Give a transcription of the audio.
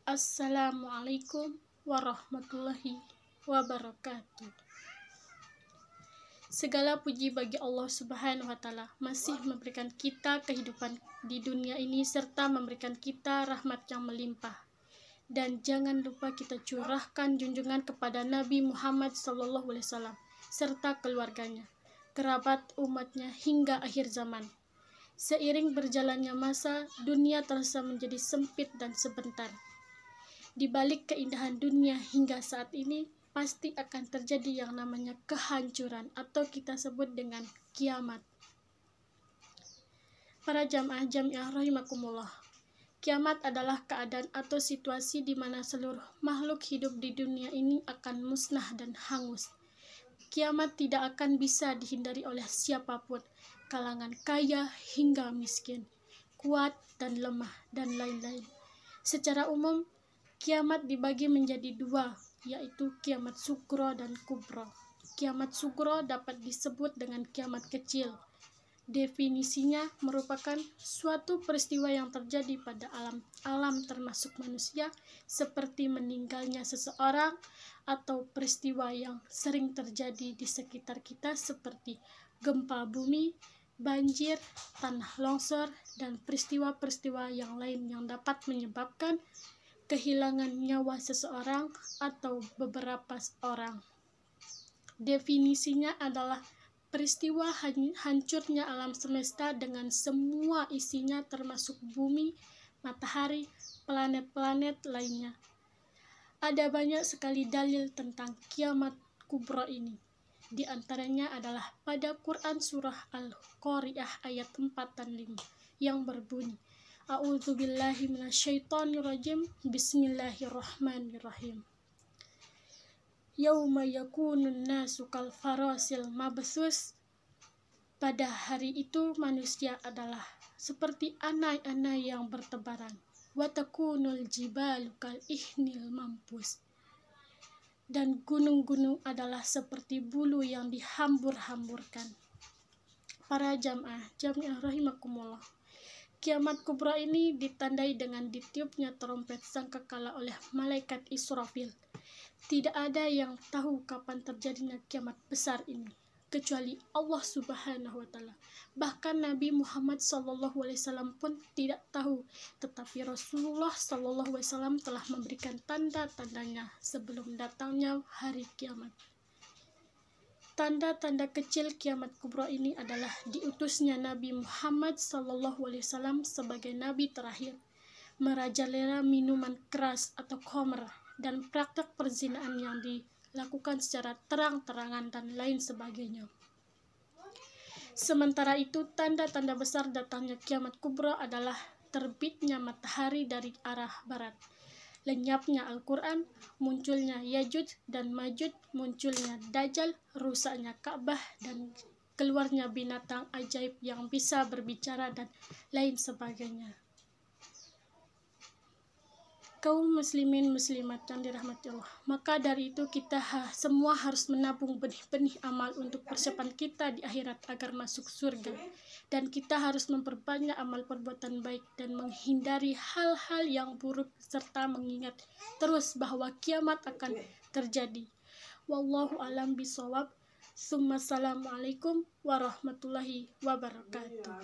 Assalamualaikum warahmatullahi wabarakatuh. Segala puji bagi Allah Subhanahu wa Ta'ala, masih memberikan kita kehidupan di dunia ini serta memberikan kita rahmat yang melimpah. Dan jangan lupa kita curahkan junjungan kepada Nabi Muhammad SAW serta keluarganya, kerabat umatnya hingga akhir zaman. Seiring berjalannya masa, dunia terasa menjadi sempit dan sebentar. Di balik keindahan dunia hingga saat ini, pasti akan terjadi yang namanya kehancuran atau kita sebut dengan kiamat. Para jamaah rahimakumullah, kiamat adalah keadaan atau situasi di mana seluruh makhluk hidup di dunia ini akan musnah dan hangus. Kiamat tidak akan bisa dihindari oleh siapapun, kalangan kaya hingga miskin, kuat dan lemah, dan lain-lain. Secara umum, kiamat dibagi menjadi dua, yaitu kiamat sugro dan kubro. Kiamat sugro dapat disebut dengan kiamat kecil. Definisinya merupakan suatu peristiwa yang terjadi pada alam termasuk manusia, seperti meninggalnya seseorang, atau peristiwa yang sering terjadi di sekitar kita seperti gempa bumi, banjir, tanah longsor, dan peristiwa-peristiwa yang lain yang dapat menyebabkan kehilangan nyawa seseorang atau beberapa orang. Definisinya adalah peristiwa hancurnya alam semesta dengan semua isinya termasuk bumi, matahari, planet-planet lainnya. Ada banyak sekali dalil tentang kiamat kubro ini. Di antaranya adalah pada Quran surah Al-Qari'ah ayat 4 dan 5 yang berbunyi, A'udzubillahi minasyaitonirrajim. Bismillahirrahmanirrahim. Yauma yakunun nasu kal farasil mabthus. Pada hari itu manusia adalah seperti anai-anai yang bertebaran. Wa takunul jibalu kal ihnil mampus. Dan gunung-gunung adalah seperti bulu yang dihambur-hamburkan. Para jamaah rahimakumullah, kiamat kubra ini ditandai dengan ditiupnya trompet sangkakala oleh malaikat Israfil. Tidak ada yang tahu kapan terjadinya kiamat besar ini, kecuali Allah Subhanahu wa Ta'ala. Bahkan Nabi Muhammad SAW pun tidak tahu, tetapi Rasulullah SAW telah memberikan tanda-tandanya sebelum datangnya hari kiamat. Tanda-tanda kecil kiamat kubra ini adalah diutusnya Nabi Muhammad SAW sebagai nabi terakhir, merajalela minuman keras atau khamr, dan praktek perzinaan yang dilakukan secara terang-terangan dan lain sebagainya. Sementara itu, tanda-tanda besar datangnya kiamat kubra adalah terbitnya matahari dari arah barat, lenyapnya Al-Quran, munculnya Yajuj dan Majuj, munculnya Dajjal, rusaknya Ka'bah, dan keluarnya binatang ajaib yang bisa berbicara dan lain sebagainya. Kaum muslimin muslimat yang dirahmati Allah, maka dari itu kita semua harus menabung benih-benih amal untuk persiapan kita di akhirat agar masuk surga, dan kita harus memperbanyak amal perbuatan baik dan menghindari hal-hal yang buruk serta mengingat terus bahwa kiamat akan terjadi. Wallahu alam bisawab. Assalamualaikum warahmatullahi wabarakatuh.